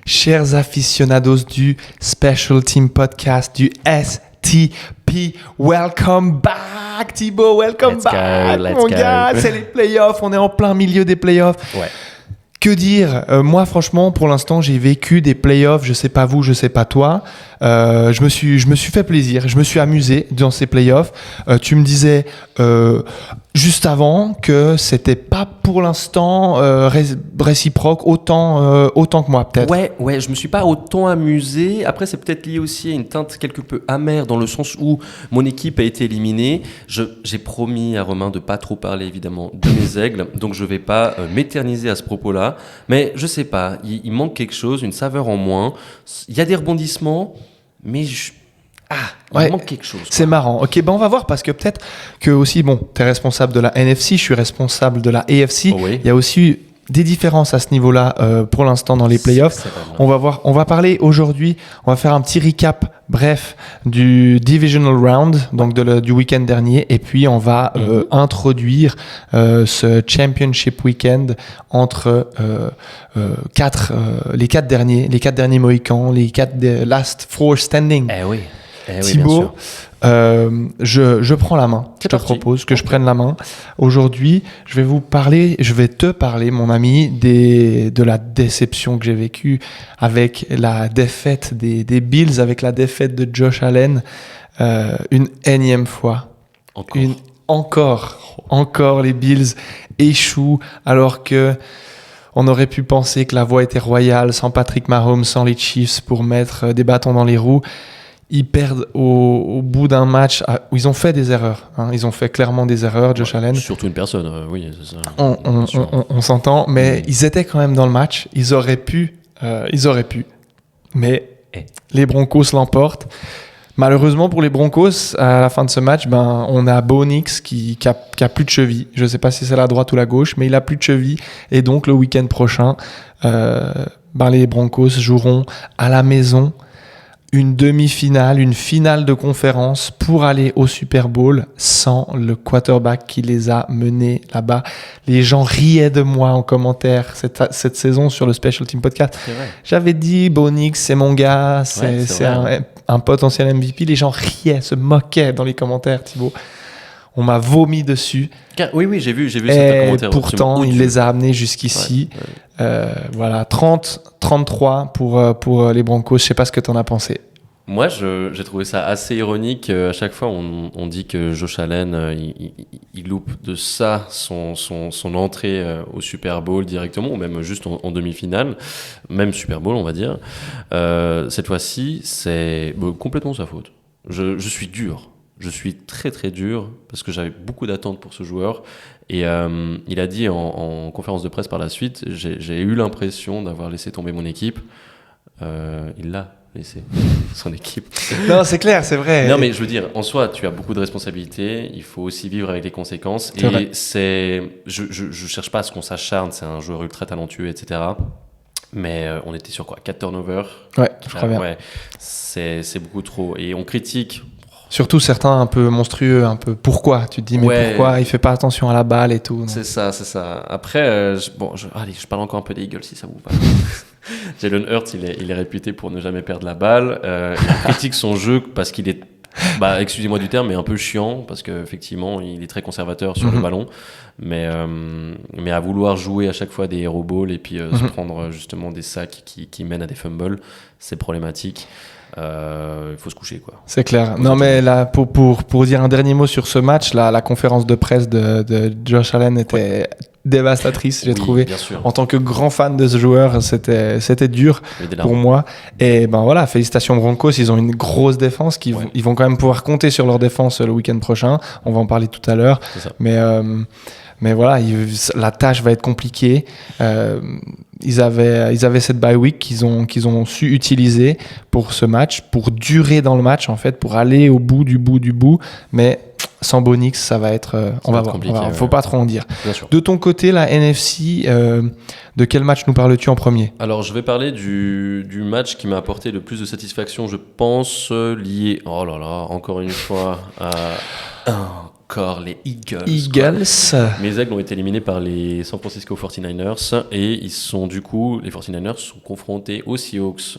chers aficionados du Special Team Podcast du STP. Welcome back, Thibaut. Welcome back, mon gars. C'est les playoffs. On est en plein milieu des playoffs. Ouais. Que dire ? Moi, franchement, pour l'instant, j'ai vécu des playoffs. Je sais pas vous, je sais pas toi. Je me suis fait plaisir. Je me suis amusé dans ces playoffs. Tu me disais juste avant que c'était pas pour l'instant réciproque autant que moi, peut-être. Ouais, je me suis pas autant amusé. Après, c'est peut-être lié aussi à une teinte quelque peu amère dans le sens où mon équipe a été éliminée. J'ai promis à Romain de pas trop parler évidemment de mes aigles, donc je vais pas m'éterniser à ce propos-là. Mais je sais pas, il manque quelque chose, une saveur en moins. Il y a des rebondissements, mais il manque quelque chose. C'est marrant. Ok, on va voir parce que peut-être que aussi, t'es responsable de la NFC, je suis responsable de la AFC. Oh oui. Il y a aussi des différences à ce niveau-là pour l'instant dans les playoffs. On va voir. On va parler aujourd'hui. On va faire un petit recap bref du divisional round, donc du week-end dernier, et puis on va introduire ce championship weekend entre les quatre derniers Mohicans, les last four standing. Eh oui, Thibaut, je prends la main. Je te propose que je prenne la main. Aujourd'hui, je vais te parler, mon ami, de la déception que j'ai vécue avec la défaite des Bills, avec la défaite de Josh Allen, une énième fois. Encore les Bills échouent alors que on aurait pu penser que la voie était royale sans Patrick Mahomes, sans les Chiefs pour mettre des bâtons dans les roues. Ils perdent au bout d'un match où ils ont fait des erreurs. Ils ont fait clairement des erreurs, Josh Allen. Surtout une personne, oui, c'est ça. On s'entend, mais ils étaient quand même dans le match. Ils auraient pu. Mais les Broncos l'emportent. Malheureusement pour les Broncos, à la fin de ce match, on a Bo Nix qui a plus de cheville. Je ne sais pas si c'est la droite ou la gauche, mais il a plus de cheville. Et donc le week-end prochain, les Broncos joueront à la maison une demi-finale, une finale de conférence pour aller au Super Bowl sans le quarterback qui les a menés là-bas. Les gens riaient de moi en commentaire cette saison sur le Special Team Podcast. J'avais dit, Bo Nix, c'est mon gars, c'est un potentiel MVP. Les gens riaient, se moquaient dans les commentaires, Thibaut. On m'a vomi dessus. Oui, j'ai vu certains commentaires. Pourtant, il les a amenés jusqu'ici. Voilà, 30-33 pour les Broncos. Je sais pas ce que tu en as pensé. Moi, j'ai trouvé ça assez ironique. À chaque fois, on dit que Josh Allen, il loupe de ça son entrée au Super Bowl directement, ou même juste en demi-finale, même Super Bowl, on va dire. Cette fois-ci, c'est complètement sa faute. Je suis dur. Je suis très très dur parce que j'avais beaucoup d'attentes pour ce joueur et il a dit en conférence de presse par la suite, j'ai eu l'impression d'avoir laissé tomber mon équipe. Il l'a laissé, son équipe. Non, c'est clair, c'est vrai. Non, mais je veux dire, en soi, tu as beaucoup de responsabilités, il faut aussi vivre avec les conséquences. Je cherche pas à ce qu'on s'acharne, c'est un joueur ultra talentueux, etc. Mais on était sur 4 turnovers. Ouais, je crois bien. Ouais, c'est beaucoup trop. Et on critique. Surtout certains un peu monstrueux, un peu pourquoi ? Tu te dis mais pourquoi il fait pas attention à la balle et tout. C'est ça. Après, je parle encore un peu des Eagles si ça vous va. Jalen Hurts, il est réputé pour ne jamais perdre la balle. Il critique son jeu parce qu'il est, excusez-moi du terme, mais un peu chiant parce qu'effectivement, il est très conservateur sur le ballon. Mais à vouloir jouer à chaque fois des hero balls et puis se prendre justement des sacs qui mènent à des fumbles, c'est problématique. Il faut se coucher, quoi. C'est clair. Non, mais là, pour dire un dernier mot sur ce match, la conférence de presse de Josh Allen était dévastatrice, j'ai trouvé. Bien sûr. En tant que grand fan de ce joueur, c'était dur pour moi. Et voilà, félicitations Broncos, ils ont une grosse défense. Ils vont quand même pouvoir compter sur leur défense le week-end prochain. On va en parler tout à l'heure. Mais voilà, la tâche va être compliquée. Ils avaient cette bye week qu'ils ont su utiliser pour ce match, pour durer dans le match en fait, pour aller au bout du bout. Mais sans Bo Nix, ça va être. On va voir. Compliqué. Faut pas trop en dire. Bien sûr. De ton côté, la NFC, de quel match nous parles-tu en premier ? Alors, je vais parler du match qui m'a apporté le plus de satisfaction, je pense, lié. Oh là là, encore une fois à encore les Eagles. Eagles. Mais les Aigles ont été éliminés par les San Francisco 49ers et les 49ers sont confrontés aux Seahawks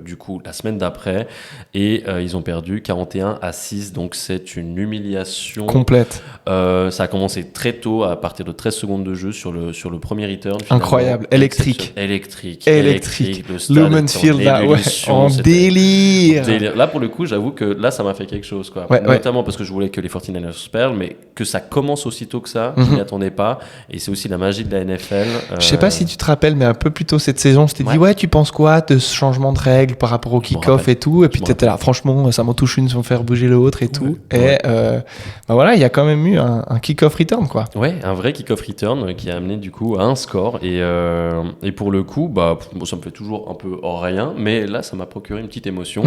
du coup la semaine d'après et ils ont perdu 41-6, donc c'est une humiliation Complète. Ça a commencé très tôt, à partir de 13 secondes de jeu sur le premier return. Incroyable, électrique. Le stade Lumen Field, là, ouais, en délire. Là, pour le coup, j'avoue que là, ça m'a fait quelque chose, quoi. Ouais, notamment parce que je voulais que les 49ers perdent, mais que ça commence aussitôt que ça, je m'y attendais pas. Et c'est aussi la magie de la NFL. Je sais pas si tu te rappelles, mais un peu plus tôt cette saison, je t'ai dit, ouais, tu penses quoi de ce changement de règles par rapport au kick-off et tout? Et puis t'étais là, franchement, ça m'en touche une sans faire bouger l'autre et tout. Et bah voilà, il y a quand même eu un kick-off return, quoi. Ouais, un vrai kick-off return qui a amené du coup à un score. Et pour le coup, bah, bon, ça me fait toujours un peu rien, mais là, ça m'a procuré une petite émotion.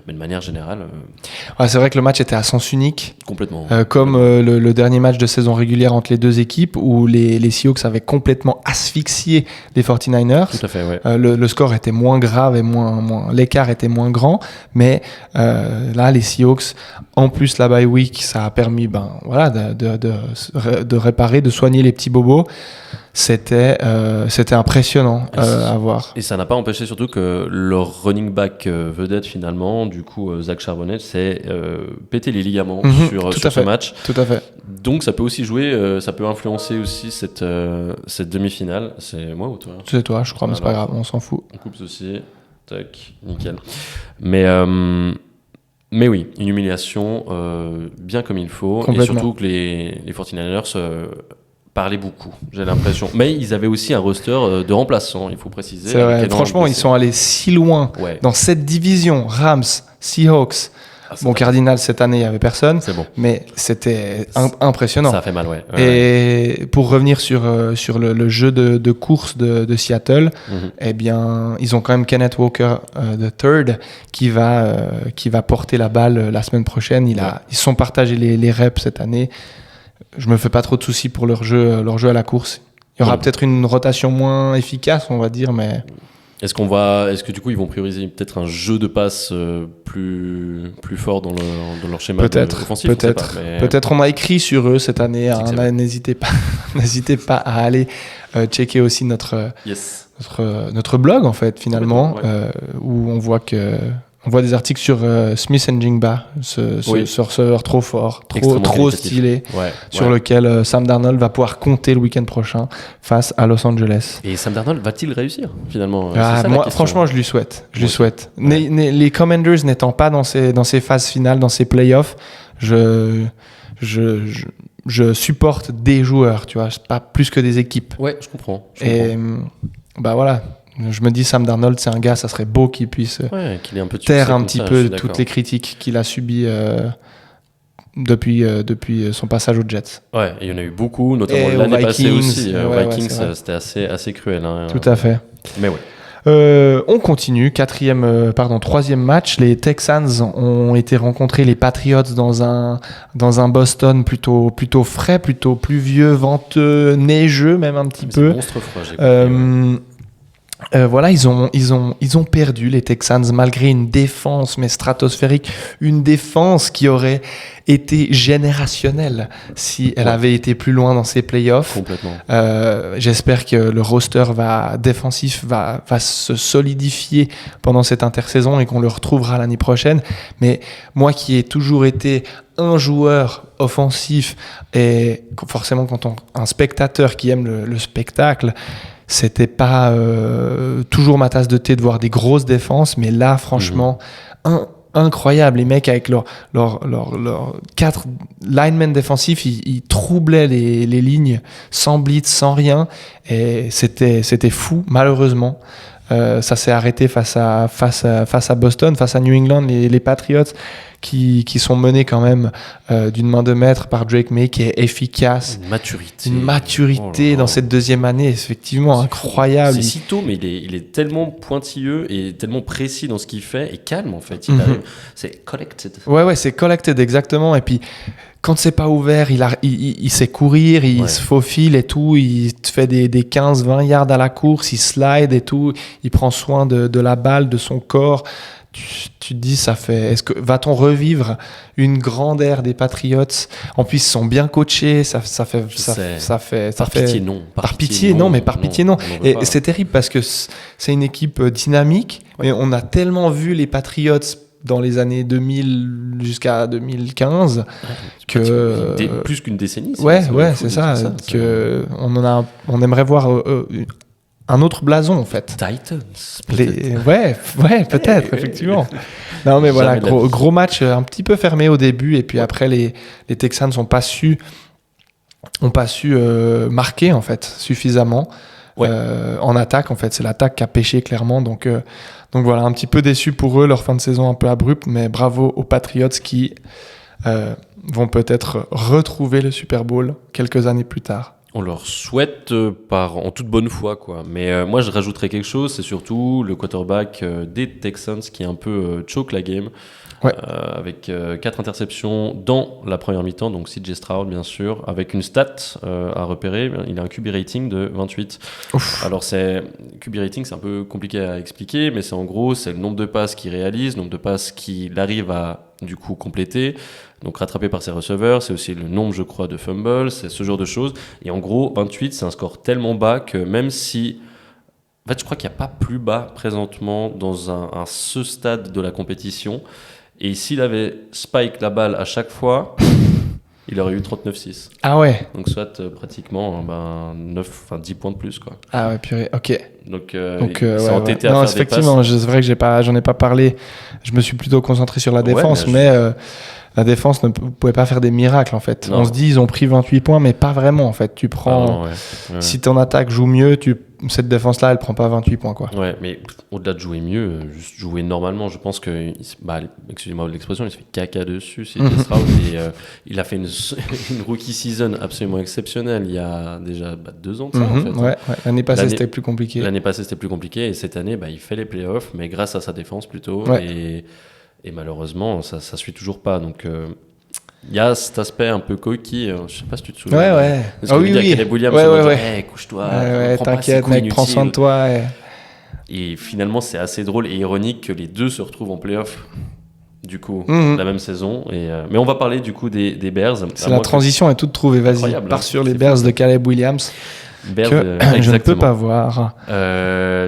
Mais de manière générale. Ouais, c'est vrai que le match était à sens unique. Complètement. Comme le dernier match de saison régulière entre les deux équipes où les Seahawks avaient complètement asphyxié les 49ers. Tout à fait, ouais. Le score était moins grave et l'écart était moins grand, mais là, les Seahawks, en plus la bye week, ça a permis de réparer, de soigner les petits bobos. C'était impressionnant à voir. Et ça n'a pas empêché surtout que leur running back vedette finalement, du coup Zach Charbonnet, s'est pété les ligaments sur ce match. Tout à fait. Donc ça peut aussi jouer, ça peut influencer aussi cette demi-finale. C'est moi ou toi? C'est toi, je crois, mais c'est pas grave, on s'en fout. On coupe ceci, tac, nickel. Mais oui, une humiliation bien comme il faut. Et surtout que les 49ers parlaient beaucoup, j'ai l'impression. Mais ils avaient aussi un roster de remplaçants, il faut préciser. C'est vrai. Franchement, ils sont allés si loin dans cette division. Rams, Seahawks. Bon, Cardinals, cette année, il n'y avait personne. C'est bon. Mais c'était impressionnant. Ça a fait mal, ouais. Et pour revenir sur le jeu de course de Seattle, eh bien, ils ont quand même Kenneth Walker III qui va porter la balle la semaine prochaine. Ils se sont partagés les reps cette année. Je me fais pas trop de soucis pour leur jeu à la course. Il y aura peut-être une rotation moins efficace, on va dire, mais... Est-ce que du coup ils vont prioriser peut-être un jeu de passe plus fort dans leur schéma offensif? Peut-être on a écrit sur eux cette année. N'hésitez pas à aller checker aussi notre blog en fait finalement où on voit des articles sur Smith & Jigba, ce receveur trop fort, trop stylé, sur lequel Sam Darnold va pouvoir compter le week-end prochain face à Los Angeles. Et Sam Darnold va-t-il réussir finalement? Moi, franchement, je lui souhaite. Les Commanders n'étant pas dans ces phases finales, dans ces playoffs, je supporte des joueurs, tu vois, pas plus que des équipes. Ouais, je comprends. Bah voilà. Je me dis, Sam Darnold, c'est un gars, ça serait beau qu'il puisse qu'il ait un peu taire un petit peu toutes les critiques qu'il a subies depuis son passage aux Jets. Ouais, il y en a eu beaucoup, notamment l'année passée aussi. Vikings, c'était assez cruel. Tout à fait. Mais ouais. On continue, troisième match. Les Texans ont été rencontrer les Patriots dans un Boston plutôt frais, plutôt pluvieux, venteux, neigeux même un petit peu. C'est monstre froid, j'ai compris. Voilà, ils ont perdu les Texans malgré une défense mais stratosphérique, une défense qui aurait été générationnelle si elle avait été plus loin dans ses playoffs. Complètement. J'espère que le roster défensif va se solidifier pendant cette intersaison et qu'on le retrouvera l'année prochaine. Mais moi qui ai toujours été un joueur offensif et forcément un spectateur qui aime le spectacle, c'était pas toujours ma tasse de thé de voir des grosses défenses, mais là, franchement, incroyable. Les mecs, avec leurs 4 linemen défensifs, ils troublaient les lignes sans blitz, sans rien. Et c'était fou, malheureusement. Ça s'est arrêté face à Boston, face à New England, les Patriots qui sont menés quand même d'une main de maître par Drake May qui est efficace. Une maturité dans cette deuxième année, effectivement, incroyable. C'est si tôt, mais il est tellement pointilleux et tellement précis dans ce qu'il fait et calme en fait. C'est collected. Ouais, c'est collected, exactement. Et puis, quand c'est pas ouvert, il sait courir, il se faufile et tout, il fait des 15-20 yards à la course, il slide et tout, il prend soin de la balle, de son corps. tu te dis, va-t-on revivre une grande ère des Patriots? En plus, ils sont bien coachés, ça fait. Pitié, non. Par pitié, non. Et c'est terrible parce que c'est une équipe dynamique, mais on a tellement vu les Patriots dans les années 2000 jusqu'à 2015 que plus qu'une décennie. C'est ça. On aimerait voir un autre blason en fait. Titans. Peut-être effectivement. Non mais voilà, gros match un petit peu fermé au début et puis après les Texans n'ont pas su marquer en fait suffisamment. En attaque en fait, c'est l'attaque qui a pêché clairement, donc voilà, un petit peu déçu pour eux, leur fin de saison un peu abrupte, mais bravo aux Patriots qui vont peut-être retrouver le Super Bowl quelques années plus tard. On leur souhaite en toute bonne foi, quoi. Mais moi, je rajouterais quelque chose, c'est surtout le quarterback des Texans qui un peu choke la game. Avec 4 interceptions dans la première mi-temps, donc CJ Stroud bien sûr, avec une stat à repérer, il a un QB rating de 28. Ouf. Alors QB rating, c'est un peu compliqué à expliquer, mais c'est en gros, c'est le nombre de passes qu'il réalise, le nombre de passes qu'il arrive à du coup compléter, donc rattrapé par ses receveurs, c'est aussi le nombre je crois de fumbles, c'est ce genre de choses, et en gros 28 c'est un score tellement bas que même si en fait je crois qu'il n'y a pas plus bas présentement dans ce stade de la compétition. Et s'il avait spike la balle à chaque fois, il aurait eu 39-6. Ah ouais. Donc soit pratiquement 10 points de plus, quoi. Ah ouais, purée, ok. Donc il s'est entêté à faire des passes. Effectivement, c'est vrai que j'en ai pas parlé. Je me suis plutôt concentré sur la défense, mais la défense ne pouvait pas faire des miracles en fait. Non. On se dit ils ont pris 28 points, mais pas vraiment en fait. Tu prends, si ton attaque joue mieux, cette défense-là, elle prend pas 28 points quoi. Ouais, mais au-delà de jouer mieux, juste jouer normalement, je pense que, excusez-moi de l'expression, il se fait caca dessus, c'est Stroud, et il a fait une rookie season absolument exceptionnelle il y a déjà 2 ans de ça en fait. Ouais. L'année passée c'était plus compliqué. Et cette année, il fait les playoffs, mais grâce à sa défense plutôt, et malheureusement, ça suit toujours pas, donc... Il y a cet aspect un peu coquille, je sais pas si tu te souviens. Ouais. Oui. Caleb Williams, couche-toi, t'inquiète mec, prends soin de toi. Et finalement, c'est assez drôle et ironique que les deux se retrouvent en play-off, du coup, la même saison. Mais on va parler du coup des Bears. La transition est toute trouvée, vas-y, pars sur les Bears de Caleb Williams. Je ne peux pas voir.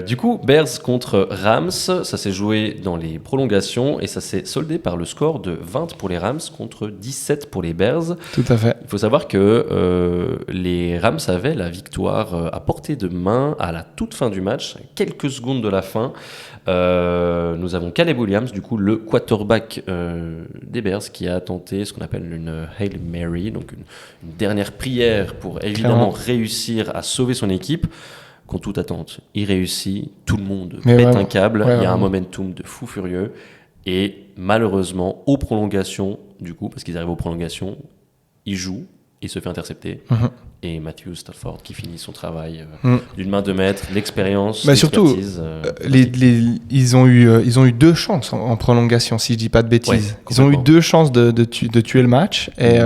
Du coup, Bears contre Rams, ça s'est joué dans les prolongations et ça s'est soldé par le score de 20 pour les Rams contre 17 pour les Bears. Tout à fait. Il faut savoir que les Rams avaient la victoire à portée de main à la toute fin du match, quelques secondes de la fin. Nous avons Caleb Williams, du coup le quarterback des Bears, qui a tenté ce qu'on appelle une Hail Mary, donc une dernière prière pour évidemment réussir à sauver son équipe. Contre toute attente, il réussit, tout le monde pète un câble, il y a un momentum de fou furieux, et malheureusement aux prolongations, du coup, parce qu'ils arrivent aux prolongations, il joue, il se fait intercepter. Et Matthew Stafford qui finit son travail d'une main de maître, l'expérience, l'expertise. Surtout, ils ont eu 2 chances en prolongation, si je dis pas de bêtises. Ils ont eu 2 chances de tuer le match, et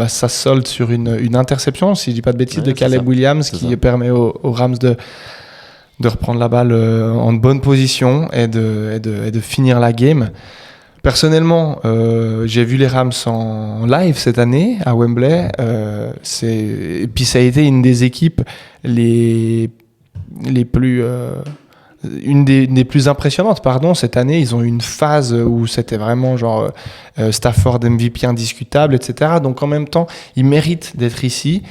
ça solde sur une interception, si je dis pas de bêtises, de Caleb Williams, qui permet aux Rams de reprendre la balle en bonne position et de finir la game. Personnellement, j'ai vu les Rams en live cette année à Wembley. Et puis ça a été une des équipes les plus une des plus impressionnantes, cette année. Ils ont eu une phase où c'était vraiment genre Stafford MVP indiscutable, etc. Donc en même temps, ils méritent d'être ici.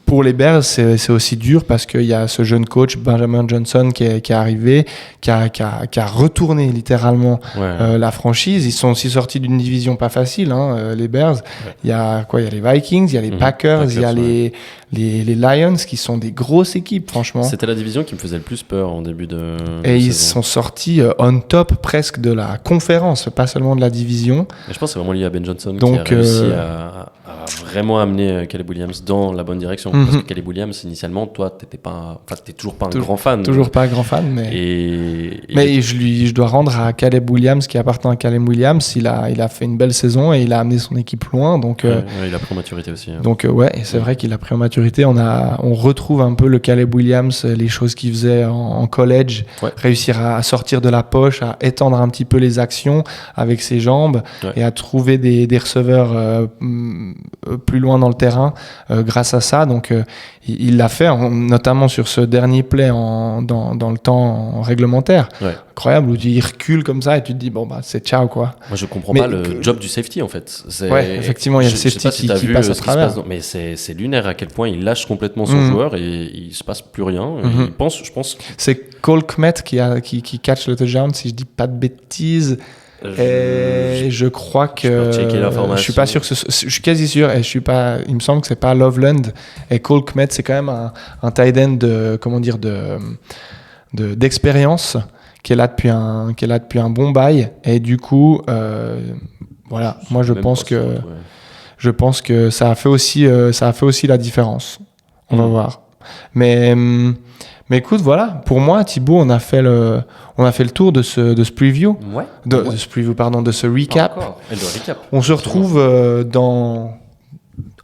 Pour les Bears, c'est aussi dur parce qu'il y a ce jeune coach, Benjamin Johnson, qui est arrivé, qui a retourné littéralement la franchise. Ils sont aussi sortis d'une division pas facile, les Bears. Il y a les Vikings, il y a les Packers, il y a les Lions, qui sont des grosses équipes, franchement. C'était la division qui me faisait le plus peur en début de ils saison. sont sortis on top presque de la conférence, pas seulement de la division. Et je pense que c'est vraiment lié à Ben Johnson, qui a réussi à vraiment amené Caleb Williams dans la bonne direction. Parce que Caleb Williams, initialement, toi, t'es toujours pas un grand fan. Toujours pas un grand fan, mais je dois rendre à Caleb Williams, qui appartient à Caleb Williams. Il a fait une belle saison et il a amené son équipe loin. Donc, il a pris en maturité aussi. Donc et c'est vrai qu'il a pris en maturité. On retrouve un peu le Caleb Williams, les choses qu'il faisait en college, réussir à sortir de la poche, à étendre un petit peu les actions avec ses jambes et à trouver des receveurs plus loin dans le terrain grâce à ça. Donc il l'a fait, notamment sur ce dernier play dans le temps réglementaire. Incroyable, où il recule comme ça et tu te dis bon bah c'est ciao quoi. Moi je comprends pas le job du safety en fait. Effectivement il y a le safety qui passe à travers. Mais c'est lunaire à quel point il lâche complètement son joueur et il se passe plus rien. Je pense. C'est Cole Kmet qui catch le touchdown si je dis pas de bêtises. Je crois que je suis pas sûr je suis quasi sûr et il me semble que c'est pas Loveland et Cole Kmet c'est quand même un tight end d'expérience qui est là depuis un bon bail et du coup voilà, moi je pense que ça a fait aussi la différence. On va voir. Mais écoute, voilà, pour moi, Thibaut, on a fait le tour de ce preview. De ce preview, pardon, de ce recap. On se retrouve dans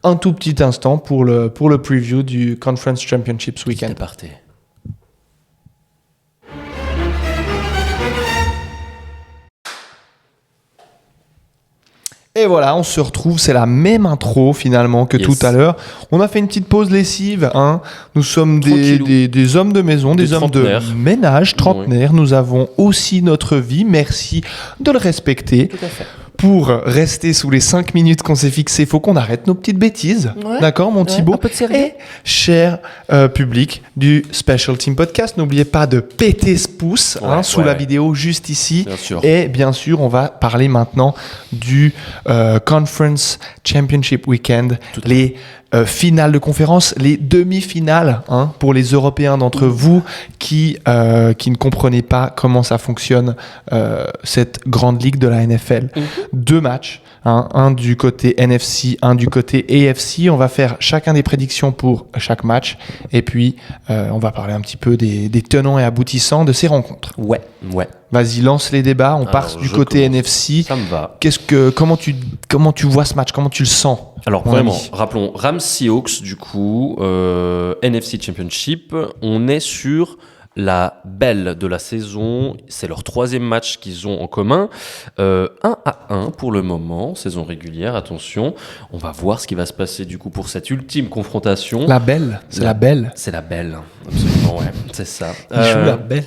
un tout petit instant pour le preview du Conference Championships Weekend. C'est parti. Et voilà, on se retrouve, c'est la même intro finalement que tout à l'heure. On a fait une petite pause lessive, hein. Nous sommes des hommes de maison, des hommes de ménage, trentenaires. Nous avons aussi notre vie, merci de le respecter. Tout à fait. Pour rester sous les 5 minutes qu'on s'est fixées, il faut qu'on arrête nos petites bêtises. D'accord, mon Thibaut? Un peu de sérieux. Et cher public du Special Team Podcast, n'oubliez pas de péter ce pouce sous la vidéo juste ici. Bien sûr. Et bien sûr, on va parler maintenant du Conference Championship Weekend, les finales de conférence, les demi-finales pour les Européens d'entre vous qui ne comprenaient pas comment ça fonctionne, cette grande ligue de la NFL. 2 matchs, un du côté NFC, un du côté AFC. On va faire chacun des prédictions pour chaque match et puis on va parler un petit peu des tenants et aboutissants de ces rencontres. Ouais. Vas-y, lance les débats. On part du côté NFC. Ça me va. Comment tu vois ce match? Comment tu le sens? Alors vraiment, rappelons Rams Seahawks du coup, NFC Championship. On est sur la belle de la saison. C'est leur 3e match qu'ils ont en commun. 1-1 pour le moment, saison régulière. Attention, on va voir ce qui va se passer du coup pour cette ultime confrontation. La belle, c'est la belle. C'est la belle, absolument, ouais, c'est ça. Ils jouent la belle.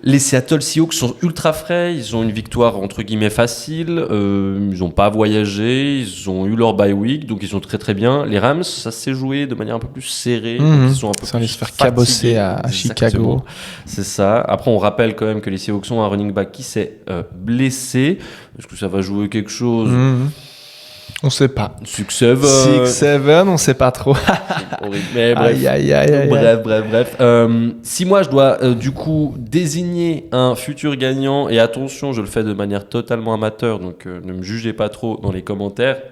Les Seattle Seahawks sont ultra frais. Ils ont une victoire entre guillemets facile. Ils n'ont pas voyagé. Ils ont eu leur bye week, donc ils sont très très bien. Les Rams, ça s'est joué de manière un peu plus serrée. Ils sont un peu ça allait se faire cabosser à Chicago. C'est ça. Après, on rappelle quand même que les Seahawks ont un running back qui s'est blessé. Est-ce que ça va jouer quelque chose? On sait pas. 6-7, on sait pas trop. Horrible. Mais bref. Bref. Si moi je dois du coup désigner un futur gagnant, et attention, je le fais de manière totalement amateur, donc ne me jugez pas trop dans les commentaires.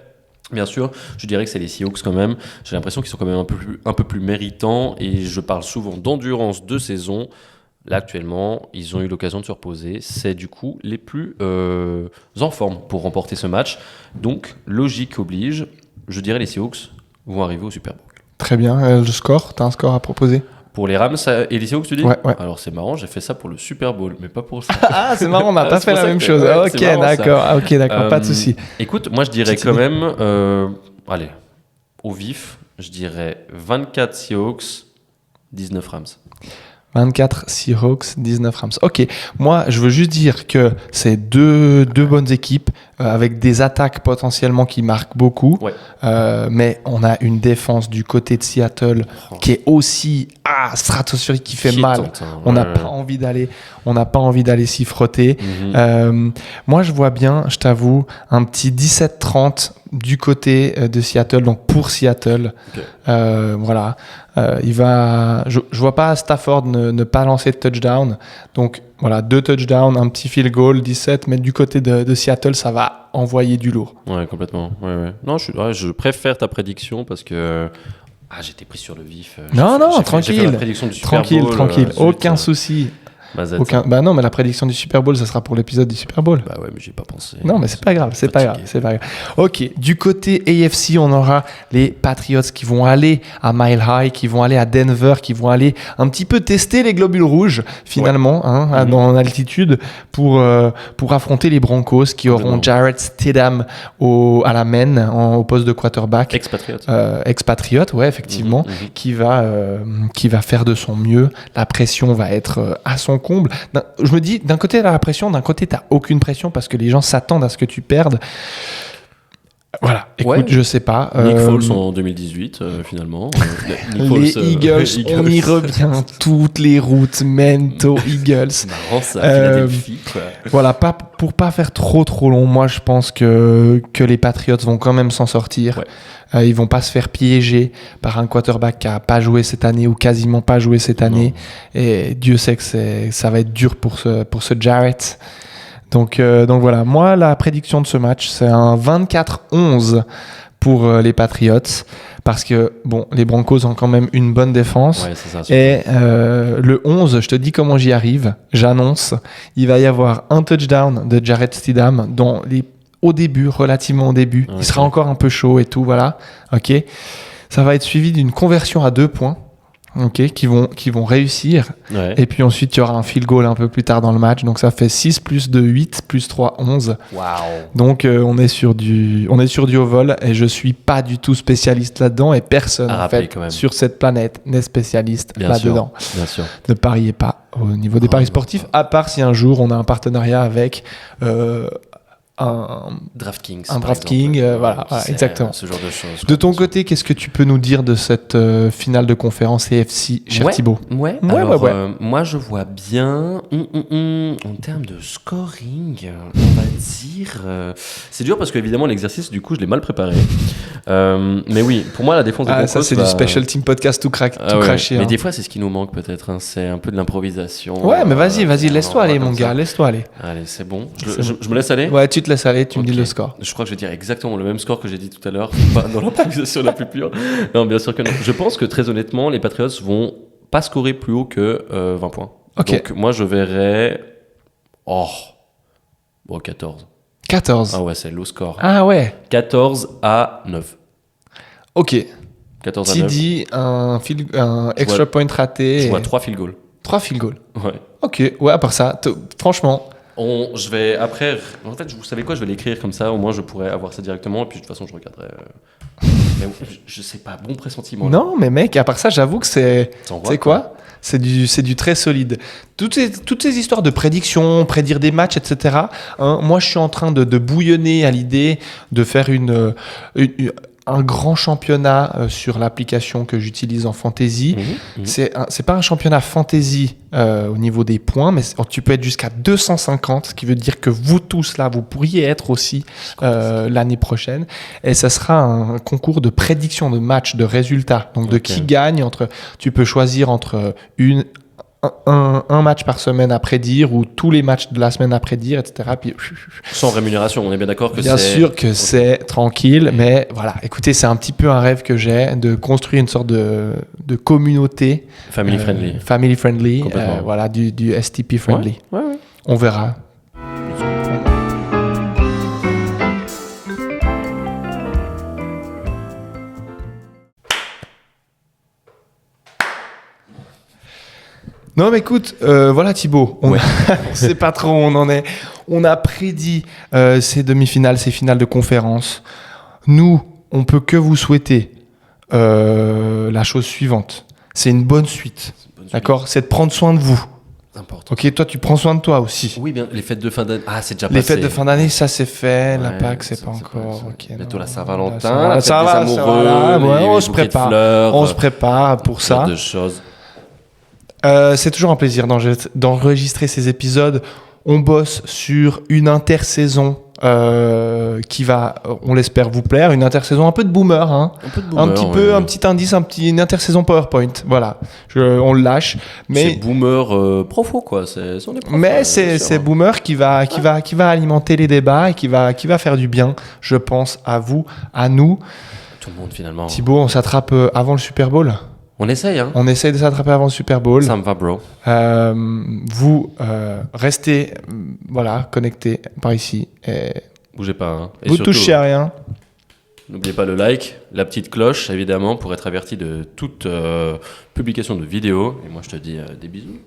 Bien sûr, je dirais que c'est les Seahawks quand même. J'ai l'impression qu'ils sont quand même un peu plus méritants, et je parle souvent d'endurance de saison. Là, actuellement, ils ont eu l'occasion de se reposer. C'est du coup les plus en forme pour remporter ce match. Donc, logique oblige, je dirais les Seahawks vont arriver au Super Bowl. Très bien. Le score, t'as un score à proposer? Pour les Rams et les Seahawks, tu dis? Ouais. Alors, c'est marrant, j'ai fait ça pour le Super Bowl, mais pas pour ça. Ah, c'est marrant, on n'a pas fait la même chose. Ouais, ok, d'accord, pas de souci. Écoute, moi, je dirais quand même... allez, au vif, je dirais 24 Seahawks, 19 Rams. 24 Seahawks, 19 Rams. Ok, moi je veux juste dire que c'est deux bonnes équipes avec des attaques potentiellement qui marquent beaucoup, mais on a une défense du côté de Seattle qui est aussi stratosphérique, qui fait mal. On n'a pas envie d'aller s'y frotter. Moi je vois bien, je t'avoue, un petit 17-30 du côté de Seattle, donc pour Seattle. Voilà. Je vois pas Stafford ne pas lancer de touchdown. Donc voilà, 2 touchdowns, un petit field goal, 17. Mais du côté de Seattle, ça va va envoyer du lourd. Ouais, complètement. Ouais. Non, je préfère ta prédiction parce que j'étais pris sur le vif. Tranquille. J'ai fait la prédiction du Super Bowl. Tranquille. Aucun souci. Bah non, mais la prédiction du Super Bowl, ça sera pour l'épisode du Super Bowl. Bah ouais, mais j'y ai pas pensé. Non, mais c'est pas grave. Ok, du côté AFC, on aura les Patriots qui vont aller à Mile High, qui vont aller à Denver, qui vont aller un petit peu tester les globules rouges, finalement, en altitude, pour affronter les Broncos, qui auront Jarrett Stidham à la main, au poste de quarterback. Expatriote, ouais, effectivement, qui va faire de son mieux. La pression va être à son comble. Je me dis, d'un côté, t'as la pression, d'un côté, t'as aucune pression parce que les gens s'attendent à ce que tu perdes. Voilà, écoute, je sais pas. Nick Foles en 2018, finalement. Les Eagles, on y revient. Toutes les routes mènent aux Eagles. C'est marrant ça, Philadelphie, quoi. Voilà, pour pas faire trop long, moi je pense que les Patriots vont quand même s'en sortir. Ouais. Ils vont pas se faire piéger par un quarterback qui a pas joué cette année ou quasiment pas joué cette année. Et Dieu sait que ça va être dur pour ce Jarrett. Donc voilà, moi la prédiction de ce match, c'est un 24-11 pour les Patriots, parce que les Broncos ont quand même une bonne défense. Ouais, c'est ça, et le 11, je te dis comment j'y arrive, j'annonce, il va y avoir un touchdown de Jarrett Stidham relativement au début. Okay. Il sera encore un peu chaud et tout, voilà. Ok. Ça va être suivi d'une conversion à 2 points. Ok, qui vont réussir. Ouais. Et puis ensuite, il y aura un field goal un peu plus tard dans le match. Donc ça fait 6 plus 2, 8 plus 3, 11. Wow. Donc on est sur du haut vol et je suis pas du tout spécialiste là-dedans et personne en fait sur cette planète n'est spécialiste là-dedans. Bien sûr. Ne pariez pas au niveau des paris sportifs, à part si un jour on a un partenariat avec un DraftKings. Voilà, exactement. Ce genre de choses. De ton côté, qu'est-ce que tu peux nous dire de cette finale de conférence AFC, cher Thibaut ? Moi, je vois bien, en termes de scoring, on va dire... c'est dur parce qu'évidemment, l'exercice, du coup, je l'ai mal préparé. Mais oui, pour moi, la défense des Broncos... ça, c'est du Special Team Podcast tout craché. Mais des fois, c'est ce qui nous manque peut-être. C'est un peu de l'improvisation. Ouais, mais vas-y, laisse-toi aller, mon gars, laisse-toi aller. Allez, c'est bon. Je me laisse aller ? Ouais, tu te laisses aller, tu me dis le score. Je crois que je vais dire exactement le même score que j'ai dit tout à l'heure, pas dans l'improvisation la plus pure. Non, bien sûr que non. Je pense que très honnêtement, les Patriots vont pas scorer plus haut que 20 points. Okay. Donc moi, je verrais... 14. 14. Ah ouais, c'est low score. Ah ouais. 14-9. Ok. 14-9. Tu dis un extra point raté. Je vois 3 field goals. 3 field goals. Ouais. Ok. Ouais, à part ça, franchement... Je vais après, en fait, vous savez quoi, je vais l'écrire comme ça, au moins je pourrais avoir ça directement, et puis de toute façon je regarderai. Mais je sais pas, bon pressentiment. Non, mais mec, à part ça, j'avoue que c'est quoi ? C'est du très solide. Toutes ces histoires de prédiction, prédire des matchs, etc. Moi, je suis en train de bouillonner à l'idée de faire un grand championnat sur l'application que j'utilise en fantasy. C'est pas un championnat fantasy au niveau des points, mais tu peux être jusqu'à 250, ce qui veut dire que vous tous là, vous pourriez être aussi l'année prochaine. Et ça sera un concours de prédiction de matchs, de résultats. Donc de qui gagne tu peux choisir entre un match par semaine à prédire ou tous les matchs de la semaine à prédire, etc. Puis, sans rémunération, on est bien d'accord que bien sûr que c'est tranquille, mais voilà, écoutez, c'est un petit peu un rêve que j'ai de construire une sorte de communauté family friendly, voilà, du STP friendly. Ouais. On verra. Non, mais écoute, voilà Thibaut, on sait pas trop où on en est. On a prédit ces demi-finales, ces finales de conférence. Nous, on peut que vous souhaiter la chose suivante. C'est une bonne suite, d'accord ? C'est de prendre soin de vous. Important. Ok, toi, tu prends soin de toi aussi. Oui, bien. Les fêtes de fin d'année. Ah, c'est déjà passé. Les fêtes de fin d'année, ça c'est fait. La Pâques, c'est pas encore. Bientôt la Saint-Valentin, la fête des amoureux, on se prépare. Fleurs, on se prépare pour ça. De choses. C'est toujours un plaisir d'enregistrer ces épisodes. On bosse sur une intersaison qui va, on l'espère, vous plaire. Une intersaison un peu de boomer, hein. Un petit indice, une intersaison PowerPoint. Voilà, on le lâche. Mais c'est boomer profo, quoi. Mais c'est boomer qui va alimenter les débats et qui va faire du bien, je pense, à vous, à nous. Tout le monde, finalement. Thibaut, on s'attrape avant le Super Bowl. On essaye, hein. On essaye de s'attraper avant le Super Bowl. Ça me va, bro. Vous restez connectés par ici. Et bougez pas, hein. Et vous surtout, touchez à rien. N'oubliez pas le like, la petite cloche, évidemment, pour être averti de toute publication de vidéos. Et moi, je te dis des bisous.